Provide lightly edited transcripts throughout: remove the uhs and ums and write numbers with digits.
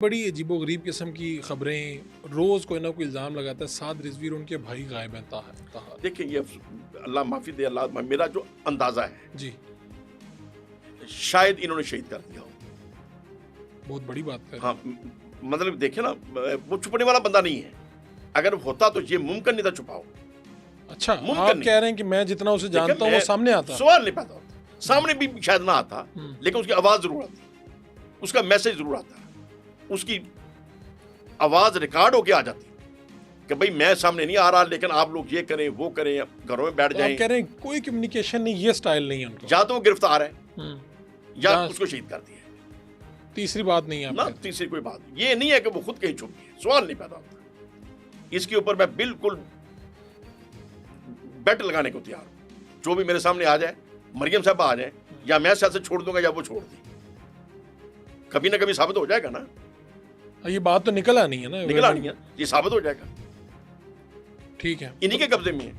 बड़ी अजीबो-गरीब किस्म की खबरें रोज़ कोई ना कोई इल्ज़ाम लगाता है साद रिज़वी और उनके भाई गायब हैं ताहल। देखिए ये अल्लाह माफ़ी दे, अल्लाह मेरा जो अंदाज़ा है जी, शायद इन्होंने शहीद कर दिया हो। बहुत बड़ी बात है। हाँ, मतलब देखिए ना, वो छुपने वाला बंदा नहीं है। अगर होता तो ये मुमकिन नहीं था छुपाओ। अच्छा, मुमकिन आप नहीं। कह रहे हैं कि मैं जितना उसे देखिए, जानता हूँ वो सामने आता। सवाल नहीं पैदा होता, सामने भी शायद ना आता, लेकिन उसकी आवाज़ ज़रूर आती, उसका मैसेज ज़रूर आता, उसकी आवाज़ रिकॉर्ड होके आ जाती कि भाई मैं सामने नहीं आ रहा, लेकिन आप लोग ये करें वो करें, घरों में बैठ तो जाएं। आप कह रहे हैं कोई कम्युनिकेशन नहीं, ये स्टाइल नहीं है उनका। या तो वो गिरफ्तार है या या उसको शहीद कर दिया। तीसरी बात नहीं है ना आप तीसरी कोई बात ये नहीं है कि वो खुद कहीं छुप गए, सवाल नहीं पैदा होता। इसके ऊपर मैं बिल्कुल बेट लगाने को तैयार हूं। जो भी मेरे सामने आ जाए, मरियम साहब आ जाए, या मैं सियासत छोड़ दूंगा या वो छोड़ दी, कभी ना कभी साबित हो जाएगा ना। ये बात तो निकल आनी है ना, निकला नहीं है, ये साबित हो जाएगा। ठीक है, इन्हीं के कब्जे में है।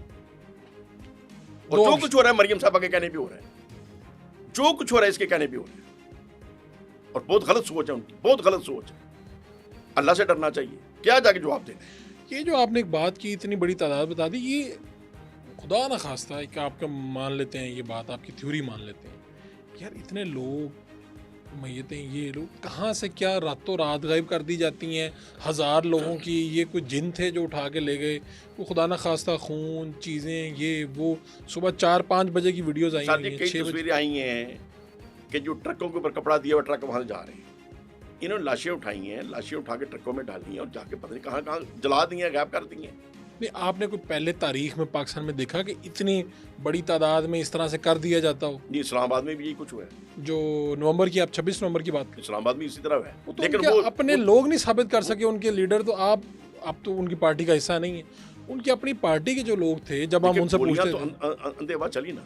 और दो जो कुछ हो रहा है मरियम साहब के कहने भी हो रहा है, जो कुछ हो रहा है इसके कहने भी हो रहा है। और बहुत गलत सोच है उनकी, बहुत गलत सोच है। अल्लाह से डरना चाहिए, क्या जाके जवाब देना। ये जो आपने एक बात की, इतनी बड़ी तादाद बता दी, ये खुदा ना खास्ता है कि आपका मान लेते हैं ये बात, आपकी थ्योरी मान लेते हैं यार, इतने लोग मैयतें, ये लोग कहाँ से क्या रातों रात गायब कर दी जाती हैं। 1000 लोगों की, ये कुछ जिन थे जो उठा के ले गए, वो खुदा ना खास्ता खून चीज़ें, ये वो सुबह 4-5 बजे की वीडियोस आई साथ ही हैं, कई 6 बजे। तस्वीरें आई हैं कि जो ट्रकों के ऊपर कपड़ा दिया हुआ ट्रक वहां जा रहे हैं। इन्होंने लाशें उठाई हैं, लाशें उठा के ट्रकों में डाली हैं और जाके पता नहीं कहाँ कहाँ जला दी हैं, गायब कर दी हैं। नहीं, आपने कोई पहले तारीख में पाकिस्तान में देखा कि इतनी बड़ी तादाद में इस तरह से कर दिया जाता हो? जी, इस्लामाबाद में भी यही कुछ हुआ है। जो नवंबर की, आप 26 नवंबर की बात करें, इस्लामाबाद में इसी तरह हुआ है। तो लेकिन उनके वो अपने लोग नहीं साबित कर सके, उनके लीडर, तो आप तो उनकी पार्टी का हिस्सा नहीं है। उनकी अपनी पार्टी के जो लोग थे, जब हम उनसे पूछते तो थे, अंधेवा चली ना।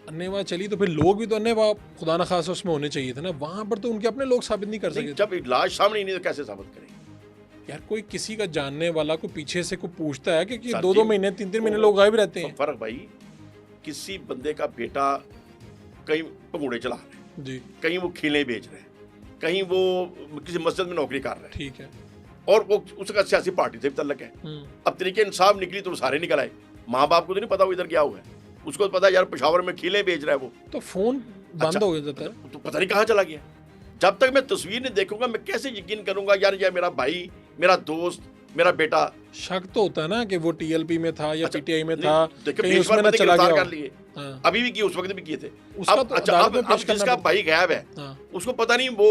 अन्नेवा चली, तो फिर लोग भी तो अन्नेवा खुदा न खासा उसमें होने चाहिए थे ना। वहां पर तो उनके अपने लोग साबित नहीं कर सके। जब एक लाश सामने ही नहीं तो कैसे साबित करें? यार, कोई किसी का जानने वाला को पीछे से कोई पूछता है कि साथी, 2-2 महीने 3-3 महीने लोग गायब रहते हैं। फर्क भाई, किसी बंदे का बेटा कहीं पंगूड़े चला रहे हैं, जी, कहीं वो खिले बेच रहे हैं, कहीं वो किसी मस्जिद में नौकरी कर रहे हैं, ठीक है। और वो उसका सियासी पार्टी से भी तल्लक है। अब तरीके इंसाफ निकली तो सारे निकल आए। माँ बाप को तो नहीं पता वो इधर क्या हुआ है, उसको तो पता है यार पेशावर में खिले बेच रहा है वो। तो फोन बंद अच्छा, हो जाता है। तो पता नहीं कहाँ चला गया। जब तक मैं तस्वीर नहीं देखूंगा मैं कैसे यकीन करूंगा यार ये मेरा भाई, मेरा दोस्त, मेरा बेटा। शक तो होता है ना कि वो टीएलपी में था या अच्छा, पीटीआई में नहीं, था, देखिए, कहीं उसमें ना चला गया कर हो। लिए। हाँ। अभी भी किए, उस वक्त भी किए थे। उसका अब तो अच्छा, अदालत में अब पेश करना जिसका पड़ता भाई गायब है, हाँ। उसको पता नहीं वो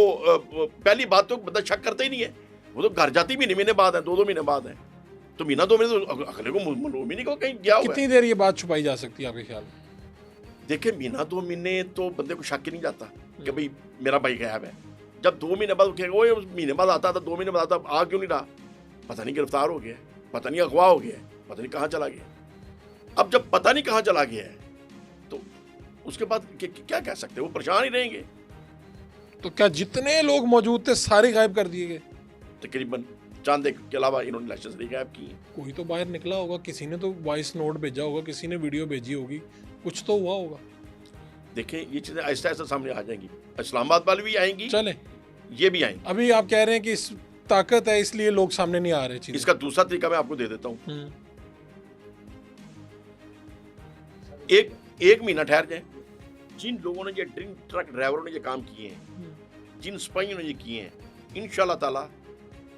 पहली बात तो बंदा शक करता ही नहीं है। वो तो घर जाती महीने महीने बाद है, 2-2 महीने बाद है। तो महीना 2 महीने तो अगले को मालूम ही नहीं को कहीं गया हुआ है। कितनी देर ये बात छुपाई जा सकती है आपके ख्याल में? देखिए, महीना 2 महीने तो बंदे को शक ही नहीं जाता कि भाई मेरा भाई गायब है। जब 2 महीने बाद वो महीने बाद आता था, 2 महीने बाद आता, आ क्यों नहीं रहा? पता नहीं गिरफ्तार हो गया, पता नहीं अगवा हो गया, पता नहीं कहाँ चला गया। अब जब पता नहीं कहाँ चला गया है तो उसके बाद क्या कह सकते हैं? वो परेशान ही रहेंगे। तो क्या जितने लोग मौजूद थे सारे गायब कर दिए गए? तकरीबन चांद के अलावा इन्होंने लाशें गायब की हैं। कोई तो बाहर निकला होगा, किसी ने तो वॉइस नोट भेजा होगा, किसी ने वीडियो भेजी होगी, कुछ तो हुआ होगा। देखें, ये चीजें आहिस्ता आहिस्ता सामने आ जाएंगी। इस्लामाबाद वाली भी आएंगी, चले, एक ये भी आएंगी। अभी आप कह रहे हैं कि इस ताकत है इसलिए लोग सामने नहीं आ रहे चीजें। इसका दूसरा तरीका मैं आपको दे देता हूँ। एक महीना ठहर जाए। जिन लोगों ने ये ड्रिंक ट्रक ड्राइवरों ने ये काम किए हैं, जिन सिपाहियों ने ये किए हैं, इंशाल्लाह ताला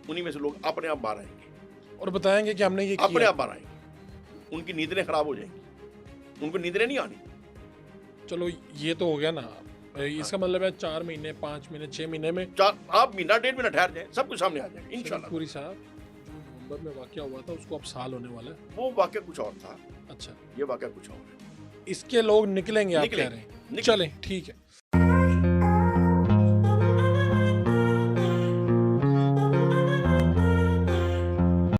उन्हीं में से लोग अपने आप बाहर आएंगे और बताएंगे कि हमने ये अपने किया। आप बाहर आएंगे। उनकी नींदें खराब हो जाएंगी, उनको नींदें नहीं आनी। चलो, ये तो हो गया ना। इसका मतलब है 4 महीने, 5 महीने, 6 महीने में। आप महीना 1.5 महीना ठहर जाए, सब कुछ सामने आ जाएगा इंशाल्लाह। पूरी साहब, जो नवंबर में वाकया हुआ था उसको अब साल होने वाला है। वो वाकया कुछ और था, अच्छा, ये वाकया कुछ और है। इसके लोग निकलेंगे आप कह निकलेंगे, रहे हैं? निकलेंगे। चलें, ठीक है।